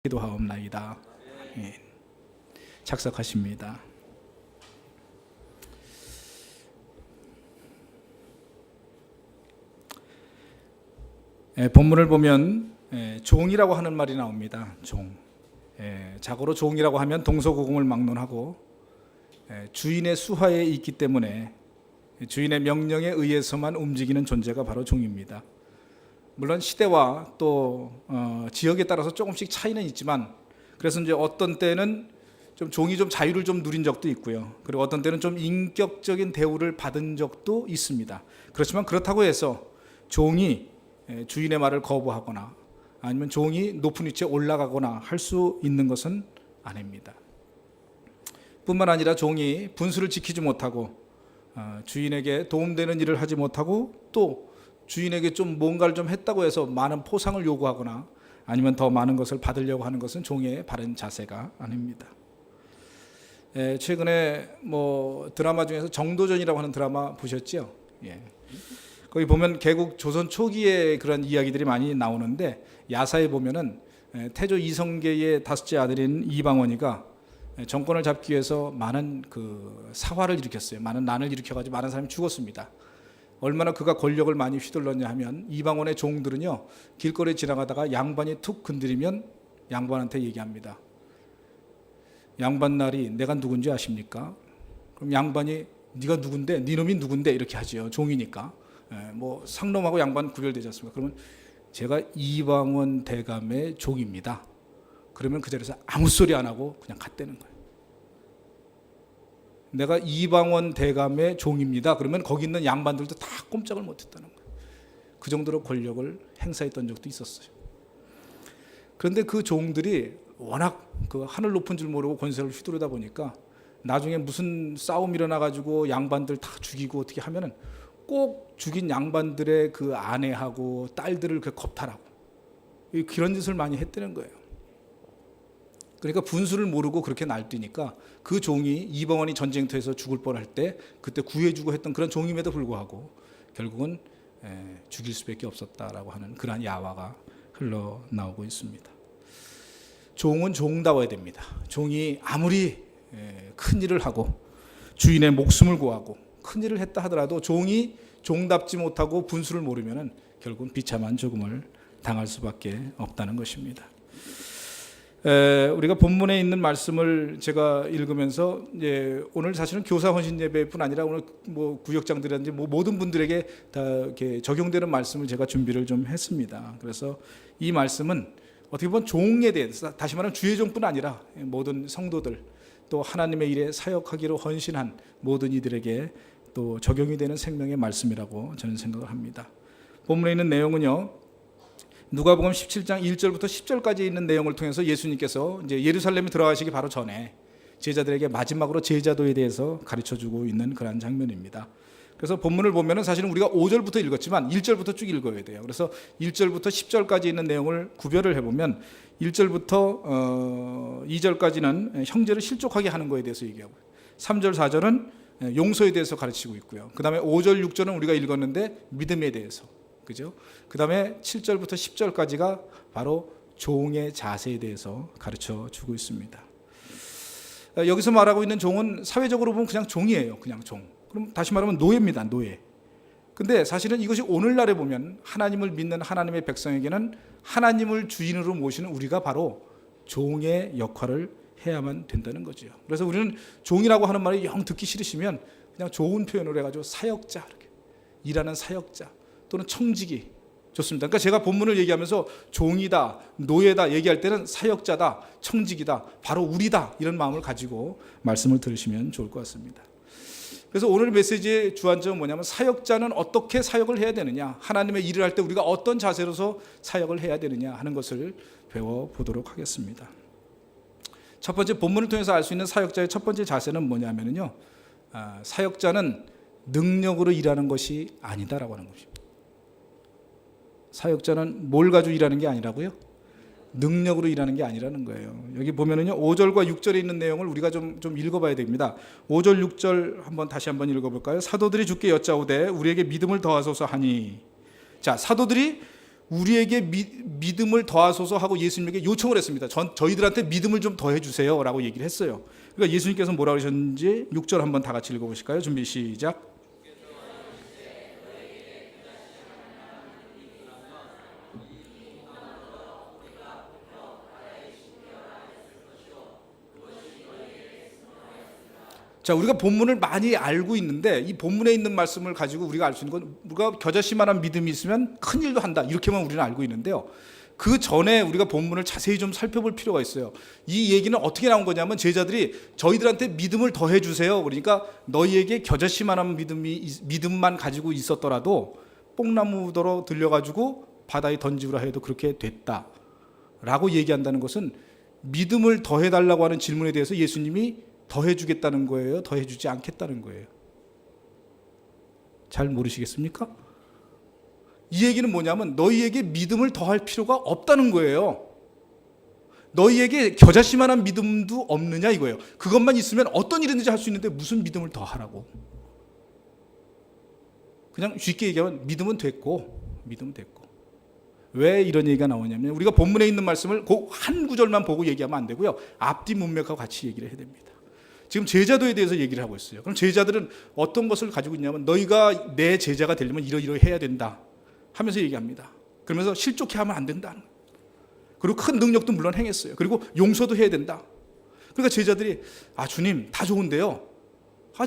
기도하옵나이다. 아멘. 착석하십니다. 본문을 보면 종이라고 하는 말이 나옵니다. 종. 자고로 종이라고 하면 동서고금을 막론하고 주인의 수하에 있기 때문에 주인의 명령에 의해서만 움직이는 존재가 바로 종입니다. 물론 시대와 또 지역에 따라서 조금씩 차이는 있지만, 그래서 이제 어떤 때는 좀 종이 좀 자유를 좀 누린 적도 있고요. 그리고 어떤 때는 좀 인격적인 대우를 받은 적도 있습니다. 그렇지만 그렇다고 해서 종이 주인의 말을 거부하거나 아니면 종이 높은 위치에 올라가거나 할 수 있는 것은 아닙니다. 뿐만 아니라 종이 분수를 지키지 못하고 주인에게 도움되는 일을 하지 못하고 또 주인에게 좀 뭔가를 좀 했다고 해서 많은 포상을 요구하거나 아니면 더 많은 것을 받으려고 하는 것은 종의 바른 자세가 아닙니다. 최근에 드라마 중에서 정도전이라고 하는 드라마 보셨죠? 거기 보면 개국 조선 초기에 그런 이야기들이 많이 나오는데, 야사에 보면은 태조 이성계의 다섯째 아들인 이방원이가 정권을 잡기 위해서 많은 사화를 일으켰어요. 많은 난을 일으켜가지고 많은 사람이 죽었습니다. 얼마나 그가 권력을 많이 휘둘렀냐 하면, 이방원의 종들은요, 길거리에 지나가다가 양반이 툭 건드리면 양반한테 얘기합니다. 양반날이 내가 누군지 아십니까? 그럼 양반이 네가 누군데? 네 놈이 누군데? 이렇게 하죠. 종이니까. 상놈하고 양반 구별되지 않습니까? 그러면 제가 이방원 대감의 종입니다. 그러면 그 자리에서 아무 소리 안 하고 그냥 갔다는 거예요. 내가 이방원 대감의 종입니다. 그러면 거기 있는 양반들도 다 꼼짝을 못했다는 거예요. 그 정도로 권력을 행사했던 적도 있었어요. 그런데 그 종들이 워낙 하늘 높은 줄 모르고 권세를 휘두르다 보니까 나중에 무슨 싸움 일어나가지고 양반들 다 죽이고 어떻게 하면은 꼭 죽인 양반들의 그 아내하고 딸들을 겁탈하고 그런 짓을 많이 했다는 거예요. 그러니까 분수를 모르고 그렇게 날뛰니까 그 종이 이방원이 전쟁터에서 죽을 뻔할 때 그때 구해주고 했던 그런 종임에도 불구하고 결국은 죽일 수밖에 없었다라고 하는 그러한 야화가 흘러나오고 있습니다. 종은 종다워야 됩니다. 종이 아무리 큰 일을 하고 주인의 목숨을 구하고 큰 일을 했다 하더라도 종이 종답지 못하고 분수를 모르면 결국은 비참한 죽음을 당할 수밖에 없다는 것입니다. 우리가 본문에 있는 말씀을 제가 읽으면서 오늘 사실은 교사 헌신 예배뿐 아니라 오늘 구역장들이라든지 모든 분들에게 다 이렇게 적용되는 말씀을 제가 준비를 좀 했습니다. 그래서 이 말씀은 어떻게 보면 종에 대해서, 다시 말하면 주의 종뿐 아니라 모든 성도들 또 하나님의 일에 사역하기로 헌신한 모든 이들에게 또 적용이 되는 생명의 말씀이라고 저는 생각을 합니다. 본문에 있는 내용은요, 누가복음 17장 1절부터 10절까지 있는 내용을 통해서 예수님께서 이제 예루살렘에 들어가시기 바로 전에 제자들에게 마지막으로 제자도에 대해서 가르쳐주고 있는 그런 장면입니다. 그래서 본문을 보면은 사실은 우리가 5절부터 읽었지만 1절부터 쭉 읽어야 돼요. 그래서 1절부터 10절까지 있는 내용을 구별을 해보면 1절부터 2절까지는 형제를 실족하게 하는 것에 대해서 얘기하고, 3절 4절은 용서에 대해서 가르치고 있고요. 그 다음에 5절 6절은 우리가 읽었는데 믿음에 대해서, 그죠? 그 다음에 7절부터 10절까지가 바로 종의 자세에 대해서 가르쳐 주고 있습니다. 여기서 말하고 있는 종은 사회적으로 보면 그냥 종이에요. 그냥 종. 그럼 다시 말하면 노예입니다. 노예. 근데 사실은 이것이 오늘날에 보면 하나님을 믿는 하나님의 백성에게는 하나님을 주인으로 모시는 우리가 바로 종의 역할을 해야만 된다는 거죠. 그래서 우리는 종이라고 하는 말이 영 듣기 싫으시면 그냥 좋은 표현으로 해가지고 사역자, 이렇게 일하는 사역자 또는 청지기 좋습니다. 그러니까 제가 본문을 얘기하면서 종이다, 노예다 얘기할 때는 사역자다, 청지기다, 바로 우리다 이런 마음을 가지고 말씀을 들으시면 좋을 것 같습니다. 그래서 오늘 메시지의 주안점은 뭐냐면, 사역자는 어떻게 사역을 해야 되느냐, 하나님의 일을 할 때 우리가 어떤 자세로서 사역을 해야 되느냐 하는 것을 배워보도록 하겠습니다. 첫 번째, 본문을 통해서 알 수 있는 사역자의 첫 번째 자세는 뭐냐면요, 사역자는 능력으로 일하는 것이 아니다라고 하는 것입니다. 사역자는 뭘 가지고 일하는 게 아니라고요? 능력으로 일하는 게 아니라는 거예요. 여기 보면은요, 5절과 6절에 있는 내용을 우리가 좀 읽어봐야 됩니다. 5절 6절 다시 한번 읽어볼까요? 사도들이 주께 여짜오되 우리에게 믿음을 더하소서 하니. 자, 사도들이 우리에게 믿음을 더하소서 하고 예수님에게 요청을 했습니다. 저희들한테 믿음을 좀 더해 주세요 라고 얘기를 했어요. 그러니까 예수님께서 뭐라고 하셨는지 6절 한번 다 같이 읽어보실까요? 준비 시작. 자, 우리가 본문을 많이 알고 있는데 이 본문에 있는 말씀을 가지고 우리가 알 수 있는 건 우리가 겨자씨만한 믿음이 있으면 큰 일도 한다 이렇게만 우리는 알고 있는데요. 그 전에 우리가 본문을 자세히 좀 살펴볼 필요가 있어요. 이 얘기는 어떻게 나온 거냐면 제자들이 저희들한테 믿음을 더해 주세요. 그러니까 너희에게 겨자씨만한 믿음만 가지고 있었더라도 뽕나무더러 들려가지고 바다에 던지우라 해도 그렇게 됐다라고 얘기한다는 것은 믿음을 더해달라고 하는 질문에 대해서 예수님이 더해주겠다는 거예요? 더해주지 않겠다는 거예요? 잘 모르시겠습니까? 이 얘기는 뭐냐면 너희에게 믿음을 더할 필요가 없다는 거예요. 너희에게 겨자씨만한 믿음도 없느냐 이거예요. 그것만 있으면 어떤 일이든지 할 수 있는데 무슨 믿음을 더하라고. 그냥 쉽게 얘기하면 믿음은 됐고. 왜 이런 얘기가 나오냐면 우리가 본문에 있는 말씀을 그 한 구절만 보고 얘기하면 안 되고요. 앞뒤 문맥하고 같이 얘기를 해야 됩니다. 지금 제자도에 대해서 얘기를 하고 있어요. 그럼 제자들은 어떤 것을 가지고 있냐면 너희가 내 제자가 되려면 이러이러해야 된다 하면서 얘기합니다. 그러면서 실족해 하면 안 된다. 그리고 큰 능력도 물론 행했어요. 그리고 용서도 해야 된다. 그러니까 제자들이 주님 다 좋은데요.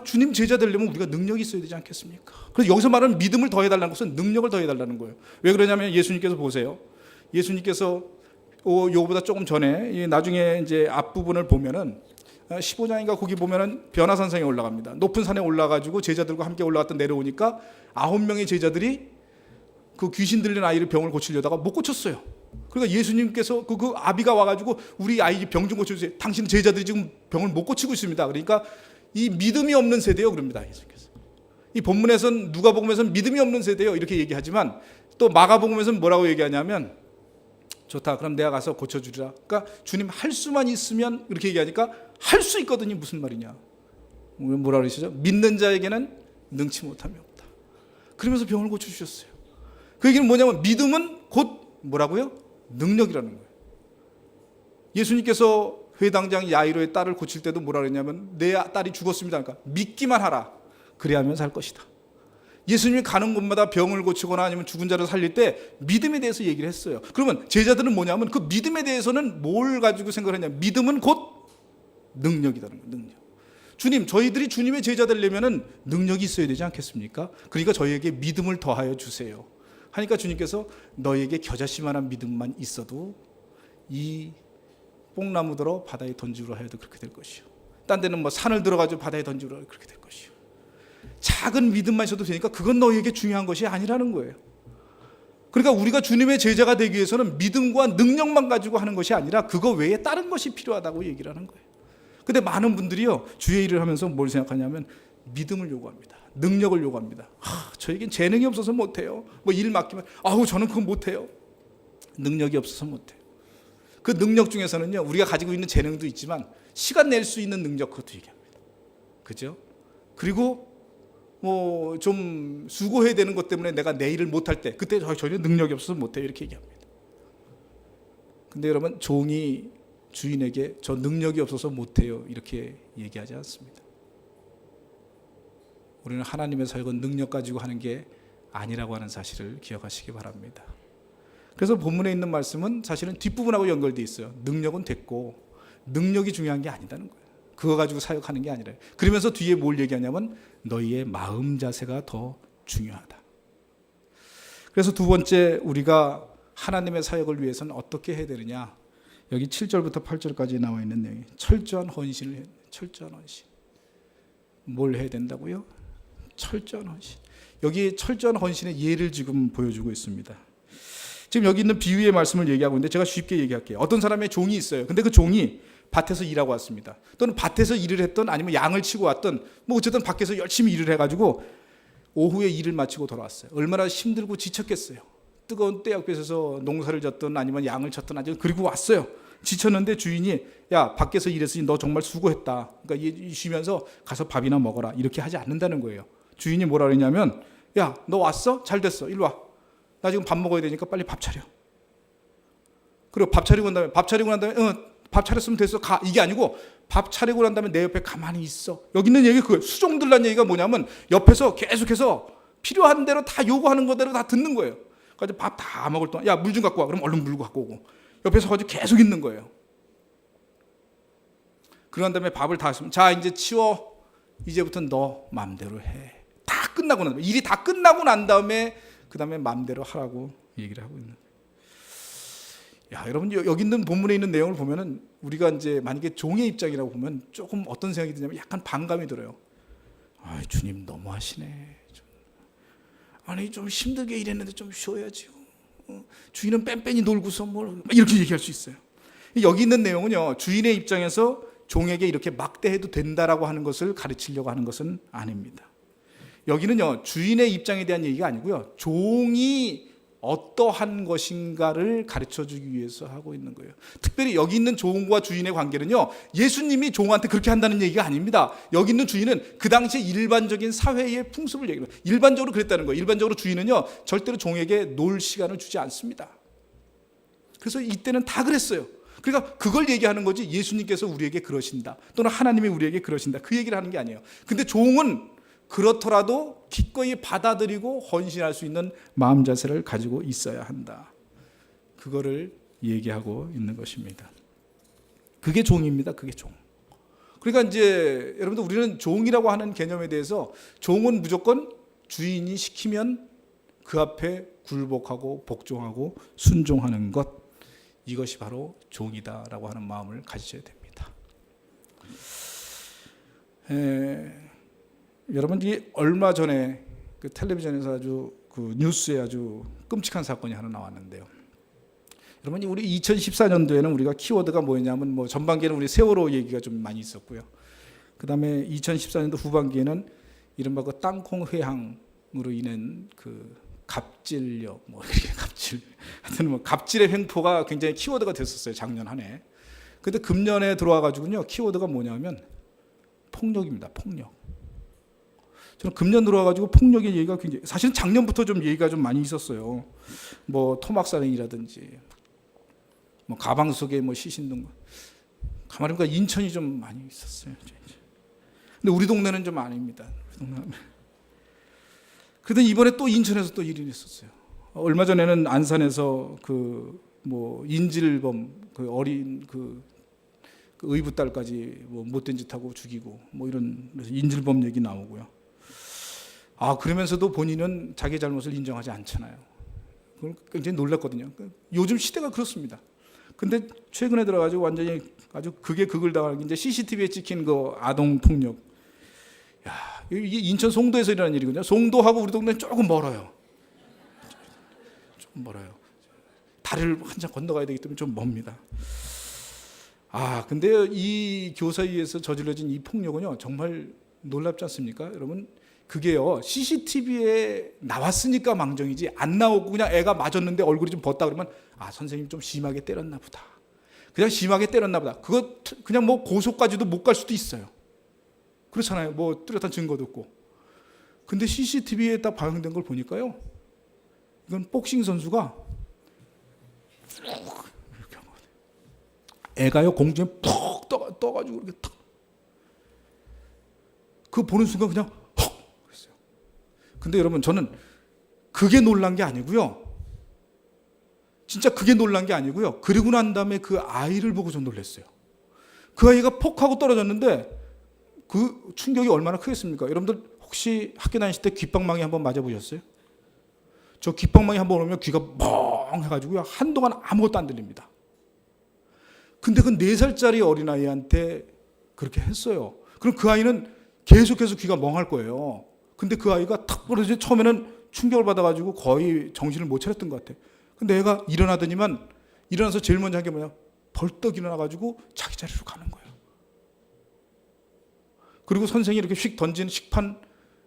주님 제자 되려면 우리가 능력이 있어야 되지 않겠습니까? 그래서 여기서 말하는 믿음을 더해달라는 것은 능력을 더해달라는 거예요. 왜 그러냐면 예수님께서 보세요. 예수님께서 요거보다 조금 전에 나중에 이제 앞부분을 보면은 15장인가 거기 보면은 변화산성에 올라갑니다. 높은 산에 올라가지고 제자들과 함께 올라갔다 내려오니까 9명의 제자들이 그 귀신 들린 아이를 병을 고치려다가 못 고쳤어요. 그러니까 예수님께서 그 아비가 와가지고 우리 아이 병 좀 고쳐주세요. 당신 제자들이 지금 병을 못 고치고 있습니다. 그러니까 이 믿음이 없는 세대요 그럽니다. 예수님께서. 이 본문에서는 누가복음에서는 믿음이 없는 세대요 이렇게 얘기하지만 또 마가복음에서는 뭐라고 얘기하냐면 좋다. 그럼 내가 가서 고쳐주리라. 그러니까 주님 할 수만 있으면 이렇게 얘기하니까 할 수 있거든요. 무슨 말이냐. 뭐라 그러시죠? 믿는 자에게는 능치 못함이 없다. 그러면서 병을 고쳐주셨어요. 그 얘기는 뭐냐면 믿음은 곧 뭐라고요? 능력이라는 거예요. 예수님께서 회당장 야이로의 딸을 고칠 때도 뭐라 그랬냐면 내 딸이 죽었습니다. 그러니까 믿기만 하라. 그래야 하면 살 것이다. 예수님이 가는 곳마다 병을 고치거나 아니면 죽은 자를 살릴 때 믿음에 대해서 얘기를 했어요. 그러면 제자들은 뭐냐면 그 믿음에 대해서는 뭘 가지고 생각을 했냐. 믿음은 곧 능력이라는 거예요. 능력. 주님, 저희들이 주님의 제자 되려면 능력이 있어야 되지 않겠습니까? 그러니까 저희에게 믿음을 더하여 주세요. 하니까 주님께서 너희에게 겨자씨만한 믿음만 있어도 이 뽕나무더러 바다에 던지우라 해도 그렇게 될 것이요. 딴 데는 뭐 산을 들어가지고 바다에 던지우라 해도 그렇게 될 것이요. 작은 믿음만 있어도 되니까 그건 너희에게 중요한 것이 아니라는 거예요. 그러니까 우리가 주님의 제자가 되기 위해서는 믿음과 능력만 가지고 하는 것이 아니라 그거 외에 다른 것이 필요하다고 얘기를 하는 거예요. 근데 많은 분들이요 주의 일을 하면서 뭘 생각하냐면 믿음을 요구합니다. 능력을 요구합니다. 저에겐 재능이 없어서 못해요. 뭐 일 맡기면 저는 그거 못해요. 능력이 없어서 못해요. 그 능력 중에서는요 우리가 가지고 있는 재능도 있지만 시간 낼 수 있는 능력 그것도 얘기합니다. 그죠? 그리고 뭐 좀 수고해야 되는 것 때문에 내가 내 일을 못할 때 그때 전혀 능력이 없어서 못해요 이렇게 얘기합니다. 근데 여러분 종이 주인에게 저 능력이 없어서 못해요 이렇게 얘기하지 않습니다. 우리는 하나님의 사역은 능력 가지고 하는 게 아니라고 하는 사실을 기억하시기 바랍니다. 그래서 본문에 있는 말씀은 사실은 뒷부분하고 연결되어 있어요. 능력은 됐고 능력이 중요한 게 아니다는 거예요. 그거 가지고 사역하는 게 아니라. 그러면서 뒤에 뭘 얘기하냐면 너희의 마음 자세가 더 중요하다. 그래서 두 번째 우리가 하나님의 사역을 위해서는 어떻게 해야 되느냐. 여기 7절부터 8절까지 나와 있는 내용이 철저한 헌신을 해야 돼요. 철저한 헌신. 뭘 해야 된다고요? 철저한 헌신. 여기 철저한 헌신의 예를 지금 보여주고 있습니다. 지금 여기 있는 비유의 말씀을 얘기하고 있는데 제가 쉽게 얘기할게요. 어떤 사람의 종이 있어요. 근데 그 종이 밭에서 일하고 왔습니다. 또는 밭에서 일을 했던 아니면 양을 치고 왔던 뭐 어쨌든 밖에서 열심히 일을 해가지고 오후에 일을 마치고 돌아왔어요. 얼마나 힘들고 지쳤겠어요. 뜨거운 떼약볕에서 농사를 졌든 아니면 양을 쳤든 아니면 그리고 왔어요. 지쳤는데 주인이 야 밖에서 일했으니 너 정말 수고했다. 그러니까 쉬면서 가서 밥이나 먹어라. 이렇게 하지 않는다는 거예요. 주인이 뭐라 그러냐면 야 너 왔어? 잘 됐어. 일로 와. 나 지금 밥 먹어야 되니까 빨리 밥 차려. 그리고 밥 차리고 난 다음에 밥 차렸으면 됐어. 가. 이게 아니고 밥 차리고 난 다음에 내 옆에 가만히 있어. 여기 있는 얘기 그거예요. 수종들란 얘기가 뭐냐면 옆에서 계속해서 필요한 대로 다 요구하는 거대로 다 듣는 거예요. 그래서 밥 다 먹을 동안 야, 물 좀 갖고 와. 그럼 얼른 물 갖고 오고. 옆에서 가지고 계속 있는 거예요. 그런 다음에 밥을 다 했으면 자, 이제 치워. 이제부터 너 마음대로 해. 다 끝나고 난 다음에 일이 다 끝나고 난 다음에 그 다음에 마음대로 하라고 얘기를 하고 있는 거예요. 야, 여러분 여기 있는 본문에 있는 내용을 보면은 우리가 이제 만약에 종의 입장이라고 보면 조금 어떤 생각이 드냐면 약간 반감이 들어요. 아, 주님 너무하시네. 아니 좀 힘들게 일했는데 좀 쉬어야지요. 주인은 뺑뺑이 놀고서 뭘 이렇게 얘기할 수 있어요. 여기 있는 내용은요, 주인의 입장에서 종에게 이렇게 막대해도 된다라고 하는 것을 가르치려고 하는 것은 아닙니다. 여기는요, 주인의 입장에 대한 얘기가 아니고요, 종이 어떠한 것인가를 가르쳐주기 위해서 하고 있는 거예요. 특별히 여기 있는 종과 주인의 관계는요, 예수님이 종한테 그렇게 한다는 얘기가 아닙니다. 여기 있는 주인은 그 당시에 일반적인 사회의 풍습을 얘기해요. 일반적으로 그랬다는 거예요. 일반적으로 주인은요, 절대로 종에게 놀 시간을 주지 않습니다. 그래서 이때는 다 그랬어요. 그러니까 그걸 얘기하는 거지, 예수님께서 우리에게 그러신다, 또는 하나님이 우리에게 그러신다, 그 얘기를 하는 게 아니에요. 근데 종은 그렇더라도 기꺼이 받아들이고 헌신할 수 있는 마음 자세를 가지고 있어야 한다. 그거를 얘기하고 있는 것입니다. 그게 종입니다. 그게 종. 그러니까 이제 여러분들, 우리는 종이라고 하는 개념에 대해서 종은 무조건 주인이 시키면 그 앞에 굴복하고 복종하고 순종하는 것, 이것이 바로 종이다라고 하는 마음을 가지셔야 됩니다. 여러분들이 얼마 전에 그 텔레비전에서 아주 그 뉴스에 아주 끔찍한 사건이 하나 나왔는데요. 여러분이 우리 2014년도에는 우리가 키워드가 뭐였냐면, 뭐 전반기에는 우리 세월호 얘기가 좀 많이 있었고요. 그 다음에 2014년도 후반기에는 이른바 그 땅콩 회항으로 인한 그 갑질력, 뭐 이렇게 갑질, 하여튼 뭐 갑질의 횡포가 굉장히 키워드가 됐었어요, 작년 한 해. 근데 금년에 들어와 가지고요, 키워드가 뭐냐면 폭력입니다. 폭력. 저는 금년 들어와가지고 폭력의 얘기가 굉장히, 사실은 작년부터 좀 얘기가 좀 많이 있었어요. 뭐 토막살인이라든지, 뭐 가방 속에 뭐 시신 등, 가만히 보니까 인천이 좀 많이 있었어요. 근데 우리 동네는 좀 아닙니다. 그러더니 이번에 또 인천에서 또 일이 있었어요. 얼마 전에는 안산에서 그 뭐 인질범, 그 어린 그 의붓 딸까지 뭐 못된 짓 하고 죽이고 뭐 이런, 그래서 인질범 얘기 나오고요. 아, 그러면서도 본인은 자기 잘못을 인정하지 않잖아요. 그걸 굉장히 놀랐거든요. 요즘 시대가 그렇습니다. 근데 최근에 들어가지고 완전히 아주 극에 극을 당하는 게 이제 CCTV에 찍힌 그 아동 폭력. 야, 이게 인천 송도에서 일어난 일이거든요. 송도하고 우리 동네는 조금 멀어요. 조금 멀어요. 다리를 한참 건너가야 되기 때문에 좀 멉니다. 아, 근데 이 교사에 의해서 저질러진 이 폭력은요, 정말 놀랍지 않습니까? 여러분, 그게요, CCTV에 나왔으니까 망정이지, 안 나오고 그냥 애가 맞았는데 얼굴이 좀 벗다 그러면, 아, 선생님 좀 심하게 때렸나 보다. 그냥 심하게 때렸나 보다. 그거 그냥 뭐 고소까지도 못 갈 수도 있어요. 그렇잖아요. 뭐 뚜렷한 증거도 없고. 근데 CCTV에 딱 반영된 걸 보니까요, 이건 복싱 선수가 이렇게 한 거예요. 애가요, 공중에 푹 떠가지고 이렇게 탁. 그거 보는 순간 그냥 근데 여러분, 저는 그게 놀란 게 아니고요. 진짜 그게 놀란 게 아니고요. 그리고 난 다음에 그 아이를 보고 전 놀랐어요. 그 아이가 퍽 하고 떨어졌는데 그 충격이 얼마나 크겠습니까? 여러분들 혹시 학교 다니실 때 귓방망이 한번 맞아보셨어요? 저 귓방망이 한번 오면 귀가 멍 해가지고요, 한동안 아무것도 안 들립니다. 근데 그 4살짜리 어린아이한테 그렇게 했어요. 그럼 그 아이는 계속해서 귀가 멍할 거예요. 근데 그 아이가 탁 부러져, 처음에는 충격을 받아가지고 거의 정신을 못 차렸던 것 같아. 근데 애가 일어나더니만, 일어나서 제일 먼저 한 게 뭐냐, 벌떡 일어나가지고 자기 자리로 가는 거예요. 그리고 선생이 이렇게 휙 던진 식판,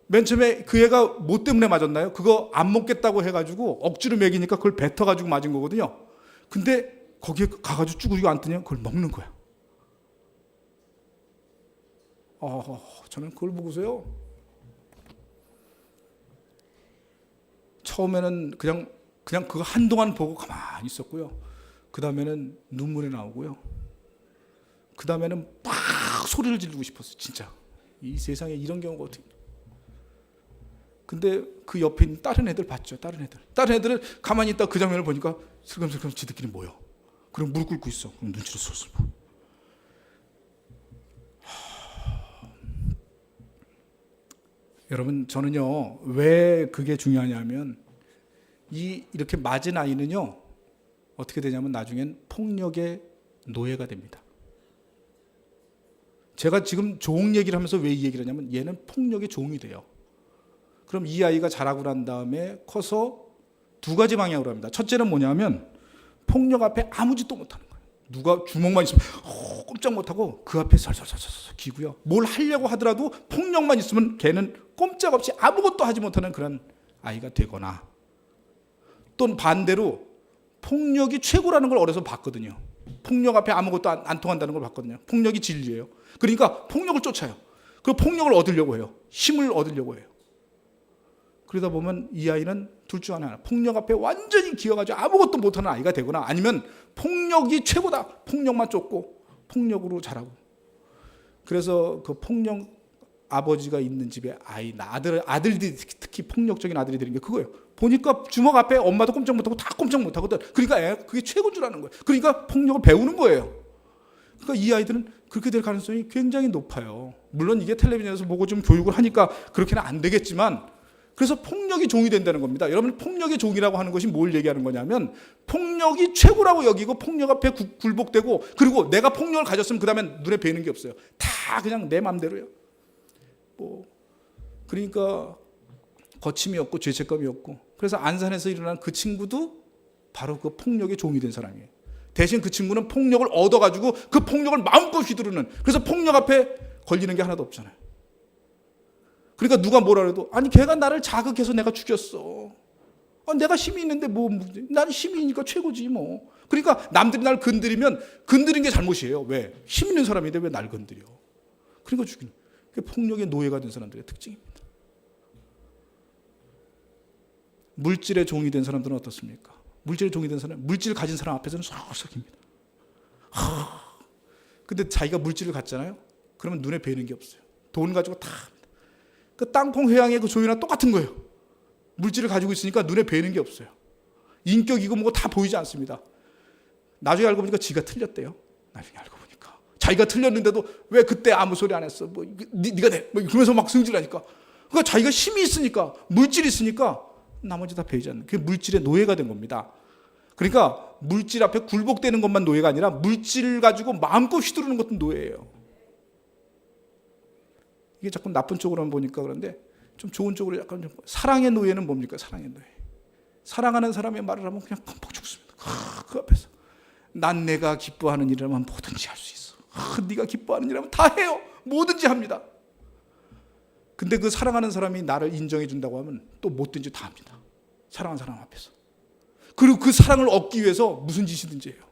맨 처음에 그 애가 뭐 때문에 맞았나요? 그거 안 먹겠다고 해가지고 억지로 먹이니까 그걸 뱉어가지고 맞은 거거든요. 근데 거기에 가가지고 쭈그리고 앉더니 그걸 먹는 거야. 저는 그걸 보고서요, 처음에는 그냥 그냥 그거 한동안 보고 가만히 있었고요. 그 다음에는 눈물이 나오고요. 그 다음에는 막 소리를 지르고 싶었어요. 진짜 이 세상에 이런 경우가 어떻게. 근데 그 옆에 있는 다른 애들 봤죠. 다른 애들은 가만히 있다 그 장면을 보니까 슬금슬금 지들끼리 모여. 그럼 무릎 꿇고 있어. 그럼 눈치를 슬슬 봐. 여러분, 저는요, 왜 그게 중요하냐면 이렇게 맞은 아이는요, 어떻게 되냐면 나중엔 폭력의 노예가 됩니다. 제가 지금 종 얘기를 하면서 왜 이 얘기를 하냐면 얘는 폭력의 종이 돼요. 그럼 이 아이가 자라고 난 다음에 커서 두 가지 방향으로 합니다. 첫째는 뭐냐면 폭력 앞에 아무 짓도 못하는 거예요. 누가 주먹만 있으면 꼼짝 못하고 그 앞에 설설설설 기고요. 뭘 하려고 하더라도 폭력만 있으면 걔는 꼼짝없이 아무것도 하지 못하는 그런 아이가 되거나, 또는 반대로 폭력이 최고라는 걸 어려서 봤거든요. 폭력 앞에 아무것도 안 통한다는 걸 봤거든요. 폭력이 진리예요. 그러니까 폭력을 쫓아요. 그 폭력을 얻으려고 해요. 힘을 얻으려고 해요. 그러다 보면 이 아이는 둘 중 하나, 폭력 앞에 완전히 기어가지고 아무것도 못하는 아이가 되거나, 아니면 폭력이 최고다, 폭력만 쫓고 폭력으로 자라고. 그래서 그 폭력 아버지가 있는 집에 아들들이 특히 폭력적인 아들이 되는 게 그거예요. 보니까 주먹 앞에 엄마도 꼼짝 못하고 다 꼼짝 못하거든. 그러니까 그게 최고인 줄 아는 거예요. 그러니까 폭력을 배우는 거예요. 그러니까 이 아이들은 그렇게 될 가능성이 굉장히 높아요. 물론 이게 텔레비전에서 보고 좀 교육을 하니까 그렇게는 안 되겠지만, 그래서 폭력이 종이 된다는 겁니다. 여러분, 폭력의 종이라고 하는 것이 뭘 얘기하는 거냐면 폭력이 최고라고 여기고 폭력 앞에 굴복되고, 그리고 내가 폭력을 가졌으면 그 다음에 눈에 뵈는 게 없어요. 다 그냥 내 맘대로요. 그러니까 거침이 없고 죄책감이 없고, 그래서 안산에서 일어난 그 친구도 바로 그 폭력의 종이 된 사람이에요. 대신 그 친구는 폭력을 얻어가지고 그 폭력을 마음껏 휘두르는, 그래서 폭력 앞에 걸리는 게 하나도 없잖아요. 그러니까 누가 뭐라 해도 아니 걔가 나를 자극해서 내가 죽였어. 내가 힘이 있는데 뭐 나는 힘이 있으니까 최고지 뭐. 그러니까 남들이 날 건드리면 건드린 게 잘못이에요. 왜? 힘 있는 사람인데 왜 날 건드려? 그러니까 죽이는. 그게 폭력의 노예가 된 사람들의 특징입니다. 물질의 종이 된 사람들은 어떻습니까? 물질의 종이 된 사람, 물질 가진 사람 앞에서는 쏙쏙입니다. 근데 자기가 물질을 갖잖아요. 그러면 눈에 뵈는 게 없어요. 돈 가지고 다. 그 땅콩 회항의 그 조이나 똑같은 거예요. 물질을 가지고 있으니까 눈에 뵈는 게 없어요. 인격이고 뭐고 다 보이지 않습니다. 나중에 알고 보니까 지가 틀렸대요. 나중에 알고 보니까 자기가 틀렸는데도 왜 그때 아무 소리 안 했어? 뭐 네가 돼. 뭐 그러면서 막 승질하니까. 그러니까 자기가 힘이 있으니까, 물질이 있으니까 나머지 다 배이지 않는. 그게 물질의 노예가 된 겁니다. 그러니까 물질 앞에 굴복되는 것만 노예가 아니라 물질을 가지고 마음껏 휘두르는 것도 노예예요. 이게 자꾸 나쁜 쪽으로만 보니까 그런데 좀 좋은 쪽으로 약간 좀. 사랑의 노예는 뭡니까? 사랑의 노예. 사랑하는 사람의 말을 하면 그냥 펑펑 죽습니다. 그 앞에서 난 내가 기뻐하는 일이라면 뭐든지 할 수 있어. 네가 기뻐하는 일이라면 다 해요. 뭐든지 합니다. 근데 그 사랑하는 사람이 나를 인정해 준다고 하면 또 뭐든지 다 합니다. 사랑하는 사람 앞에서. 그리고 그 사랑을 얻기 위해서 무슨 짓이든지 해요.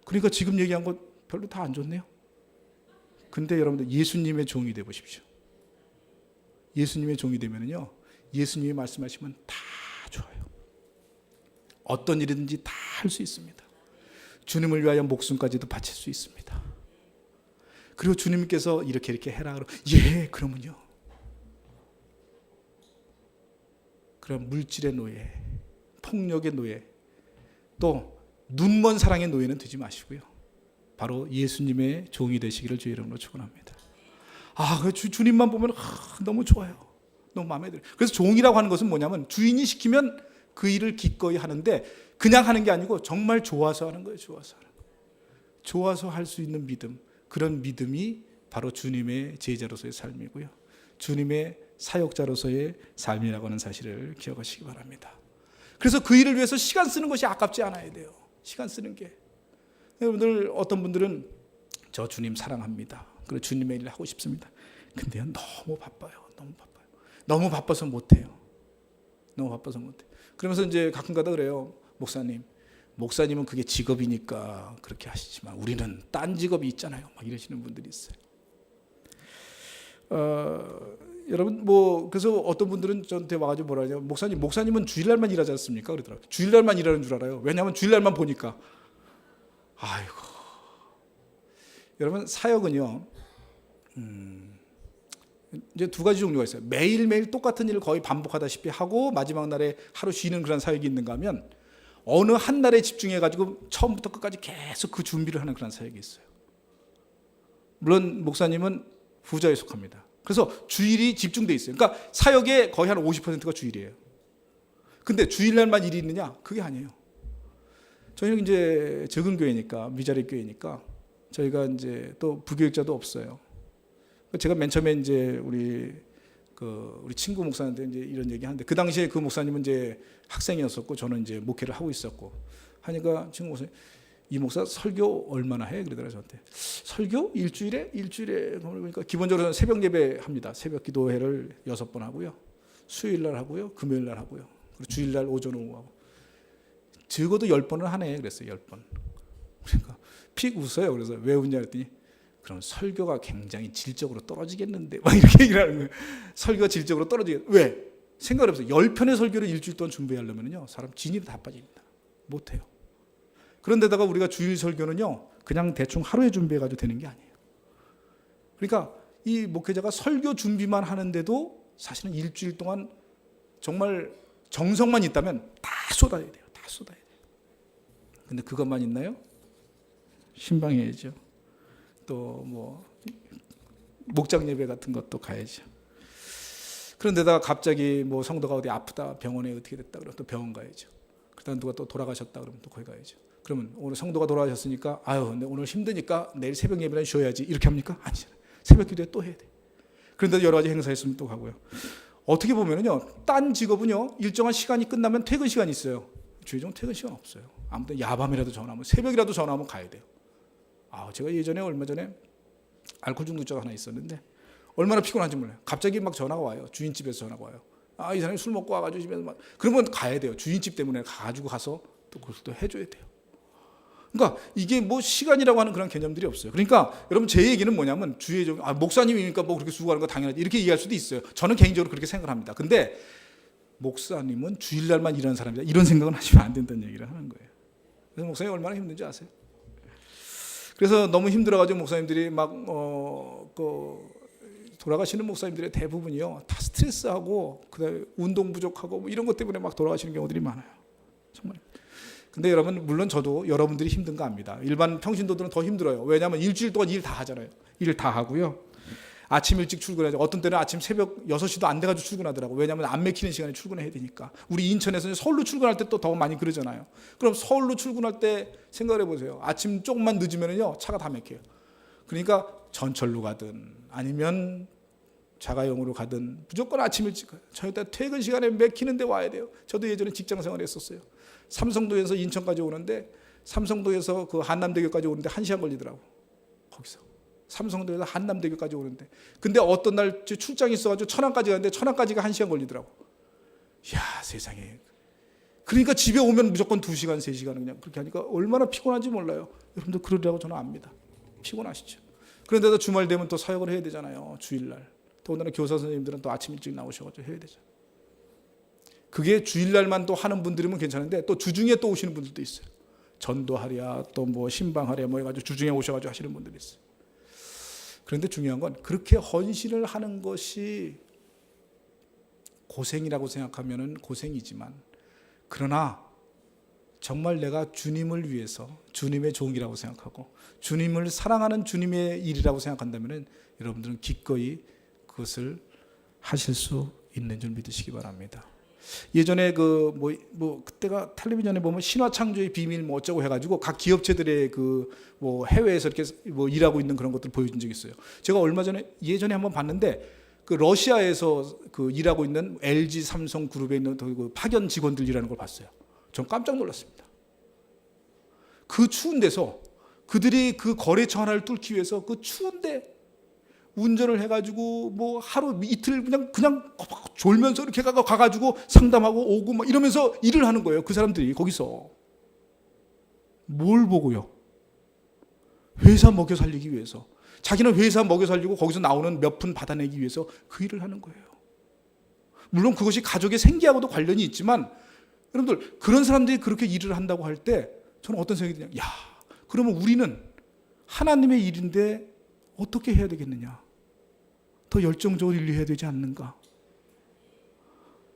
그러니까 지금 얘기한 것 별로 다 안 좋네요. 근데 여러분들 예수님의 종이 돼 보십시오. 예수님의 종이 되면요, 예수님이 말씀하시면 다 좋아요. 어떤 일이든지 다 할 수 있습니다. 주님을 위하여 목숨까지도 바칠 수 있습니다. 그리고 주님께서 이렇게 해라 그러면 그러면요. 그럼 물질의 노예, 폭력의 노예, 또 눈먼 사랑의 노예는 되지 마시고요. 바로 예수님의 종이 되시기를 주의 이름으로 축원합니다. 주님만 보면 너무 좋아요. 너무 마음에 들어요. 그래서 종이라고 하는 것은 뭐냐면 주인이 시키면 그 일을 기꺼이 하는데 그냥 하는 게 아니고 정말 좋아서 하는 거예요. 좋아서 할 수 있는 믿음, 그런 믿음이 바로 주님의 제자로서의 삶이고요. 주님의 사역자로서의 삶이라고 하는 사실을 기억하시기 바랍니다. 그래서 그 일을 위해서 시간 쓰는 것이 아깝지 않아야 돼요. 시간 쓰는 게. 여러분들 어떤 분들은 저 주님 사랑합니다. 그리고 주님의 일을 하고 싶습니다. 근데요 너무 바빠요. 너무 바빠서 못해요. 그러면서 이제 가끔가다 그래요. 목사님은 그게 직업이니까 그렇게 하시지만 우리는 딴 직업이 있잖아요. 막 이러시는 분들이 있어요. 여러분 뭐 그래서 어떤 분들은 저한테 와가지고 뭐라 하냐면 목사님은 주일날만 일하지 않습니까? 그러더라고요. 주일날만 일하는 줄 알아요. 왜냐하면 주일날만 보니까. 아이고. 여러분 사역은요. 이제 두 가지 종류가 있어요. 매일매일 똑같은 일을 거의 반복하다시피 하고 마지막 날에 하루 쉬는 그런 사역이 있는가 하면 어느 한 날에 집중해가지고 처음부터 끝까지 계속 그 준비를 하는 그런 사역이 있어요. 물론 목사님은 후자에 속합니다. 그래서 주일이 집중돼 있어요. 그러니까 사역의 거의 한 50%가 주일이에요. 근데 주일날만 일이 있느냐? 그게 아니에요. 저희는 이제 적은 교회니까, 미자립 교회니까 저희가 이제 또 부교육자도 없어요. 제가 맨 처음에 이제 우리 친구 목사한테 이제 이런 얘기 하는데 그 당시에 그 목사님은 이제 학생이었었고 저는 이제 목회를 하고 있었고 하니까 친구 목사님 이 목사 설교 얼마나 해? 그러더라고요 저한테. 설교? 일주일에? 그러니까 기본적으로 새벽 예배 합니다. 새벽 기도회를 6번 하고요. 수요일 날 하고요. 금요일 날 하고요. 그리고 주일 날 오전 오후 하고. 적어도 10번은 하네 그랬어요. 10번. 그러니까 픽 웃어요. 그래서 왜 웃냐 그랬더니 그럼 설교가 굉장히 질적으로 떨어지겠는데 막 이렇게 얘기를 하는 거예요. 설교가 질적으로 떨어지겠. 왜? 생각을 해보세요. 10편의 설교를 일주일 동안 준비하려면요. 사람 진이 다 빠집니다. 못해요. 그런데다가 우리가 주일 설교는요. 그냥 대충 하루에 준비해가지고 되는 게 아니에요. 그러니까 이 목회자가 설교 준비만 하는데도 사실은 일주일 동안 정말 정성만 있다면 다 쏟아야 돼요. 다 쏟아야 돼요. 근데 그것만 있나요? 신방해야죠. 또 뭐 목장 예배 같은 것도 가야죠. 그런데다가 갑자기 뭐 성도가 어디 아프다 병원에 어떻게 됐다 그러면 또 병원 가야죠. 그다음 누가 또 돌아가셨다 그러면 또 거기 가야죠. 그러면 오늘 성도가 돌아가셨으니까 아유 근데 오늘 힘드니까 내일 새벽 예배는 쉬어야지 이렇게 합니까? 아니잖아요. 새벽 기도에 또 해야 돼. 그런데 여러 가지 행사 있으면 또 가고요. 어떻게 보면은요 딴 직업은요 일정한 시간이 끝나면 퇴근 시간이 있어요. 주의종 퇴근 시간 없어요. 아무튼 야밤이라도 전화하면 새벽이라도 전화하면 가야 돼요. 제가 예전에 얼마 전에 알코올 중독자가 하나 있었는데 얼마나 피곤한지 몰라요. 갑자기 막 전화가 와요. 주인집에서 전화가 와요. 이 사람이 술 먹고 와가지고 집에서 막 그러면 가야 돼요. 주인집 때문에 가지고 가서 또 그걸 또 해줘야 돼요. 그러니까 이게 뭐 시간이라고 하는 그런 개념들이 없어요. 그러니까 여러분 제 얘기는 뭐냐면 주의 좀 목사님이니까 뭐 그렇게 수고하는 거 당연하지 이렇게 얘기할 수도 있어요. 저는 개인적으로 그렇게 생각을 합니다. 근데 목사님은 주일날만 일하는 사람이다 이런 생각은 하시면 안 된다는 얘기를 하는 거예요. 그래서 목사님 얼마나 힘든지 아세요? 그래서 너무 힘들어가지고 목사님들이 막 돌아가시는 목사님들의 대부분이요 다 스트레스하고 그다음에 운동 부족하고 뭐 이런 것 때문에 막 돌아가시는 경우들이 많아요. 정말. 근데 여러분 물론 저도 여러분들이 힘든 거 압니다. 일반 평신도들은 더 힘들어요. 왜냐하면 일주일 동안 일 다 하잖아요. 일 다 하고요. 아침 일찍 출근하죠. 어떤 때는 아침 새벽 6시도 안 돼가지고 출근하더라고. 왜냐하면 안 막히는 시간에 출근해야 되니까. 우리 인천에서는 서울로 출근할 때 또 더 많이 그러잖아요. 그럼 서울로 출근할 때 생각을 해보세요. 아침 조금만 늦으면요 차가 다 막혀요. 그러니까 전철로 가든 아니면 자가용으로 가든 무조건 아침 일찍 가요. 저희 때 퇴근 시간에 막히는데 와야 돼요. 저도 예전에 직장 생활했었어요. 삼성도에서 인천까지 오는데 삼성도에서 그 한남대교까지 오는데 1시간 걸리더라고. 거기서. 삼성도에서 한남대교까지 오는데 근데 어떤 날 출장이 있어가지고 천안까지 가는데 천안까지가 1시간 걸리더라고. 이야 세상에. 그러니까 집에 오면 무조건 2시간 3시간 그냥 그렇게 하니까 얼마나 피곤한지 몰라요. 여러분들 그러려고 저는 압니다. 피곤하시죠. 그런데도 주말 되면 또 사역을 해야 되잖아요. 주일날. 더군다나 교사 선생님들은 또 아침 일찍 나오셔가지고 해야 되죠. 그게 주일날만 또 하는 분들이면 괜찮은데 또 주중에 또 오시는 분들도 있어요. 전도하랴 또 뭐 신방하랴 뭐 해가지고 주중에 오셔가지고 하시는 분들이 있어요. 그런데 중요한 건 그렇게 헌신을 하는 것이 고생이라고 생각하면 고생이지만 그러나 정말 내가 주님을 위해서 주님의 종이라고 생각하고 주님을 사랑하는 주님의 일이라고 생각한다면 여러분들은 기꺼이 그것을 하실 수 있는 줄 믿으시기 바랍니다. 예전에 그때가 텔레비전에 보면 신화창조의 비밀 뭐 어쩌고 해가지고 각 기업체들의 그 뭐 해외에서 이렇게 뭐 일하고 있는 그런 것들 보여준 적이 있어요. 제가 얼마 전에 예전에 한번 봤는데 그 러시아에서 그 일하고 있는 LG 삼성 그룹에 있는 그 파견 직원들 일하는 걸 봤어요. 전 깜짝 놀랐습니다. 그 추운 데서 그들이 그 거래처 하나를 뚫기 위해서 그 추운데 운전을 해가지고 뭐 하루 이틀 그냥 졸면서 이렇게 가가지고 상담하고 오고 막 이러면서 일을 하는 거예요. 그 사람들이 거기서 뭘 보고요? 회사 먹여 살리기 위해서, 자기는 회사 먹여 살리고 거기서 나오는 몇 푼 받아내기 위해서 그 일을 하는 거예요. 물론 그것이 가족의 생계하고도 관련이 있지만, 여러분들 그런 사람들이 그렇게 일을 한다고 할 때 저는 어떤 생각이 드냐, 야, 그러면 우리는 하나님의 일인데 어떻게 해야 되겠느냐, 더 열정적으로 일을 해야 되지 않는가.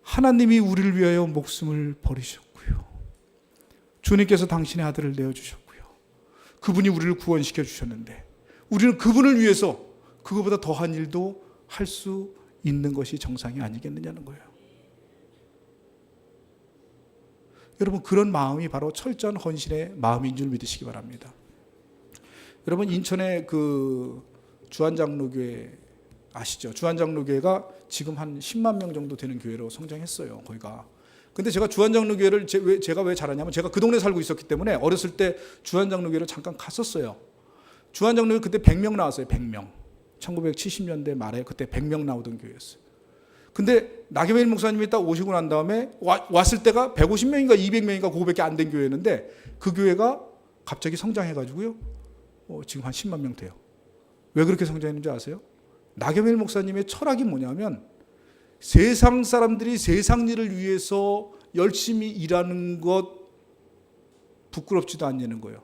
하나님이 우리를 위하여 목숨을 버리셨고요, 주님께서 당신의 아들을 내어주셨고요, 그분이 우리를 구원시켜 주셨는데 우리는 그분을 위해서 그거보다 더한 일도 할 수 있는 것이 정상이 아니겠느냐는 거예요. 여러분, 그런 마음이 바로 철저한 헌신의 마음인 줄 믿으시기 바랍니다. 여러분, 인천의 그 주한장로교회 아시죠? 주한장로교회가 지금 한 10만 명 정도 되는 교회로 성장했어요, 거기가. 근데 제가 주한장로교회를 제가 왜 잘 아냐면, 제가 그 동네 살고 있었기 때문에 어렸을 때 주한장로교회를 잠깐 갔었어요. 주한장로교회 그때 100명 나왔어요. 100명. 1970년대 말에 그때 100명 나오던 교회였어요. 근데 나경일 목사님이 딱 오시고 난 다음에 왔을 때가 150명인가 200명인가 그거밖에 안 된 교회였는데, 그 교회가 갑자기 성장해가지고요, 지금 한 10만 명 돼요. 왜 그렇게 성장했는지 아세요? 나경일 목사님의 철학이 뭐냐면, 세상 사람들이 세상 일을 위해서 열심히 일하는 것 부끄럽지도 않냐는 거예요.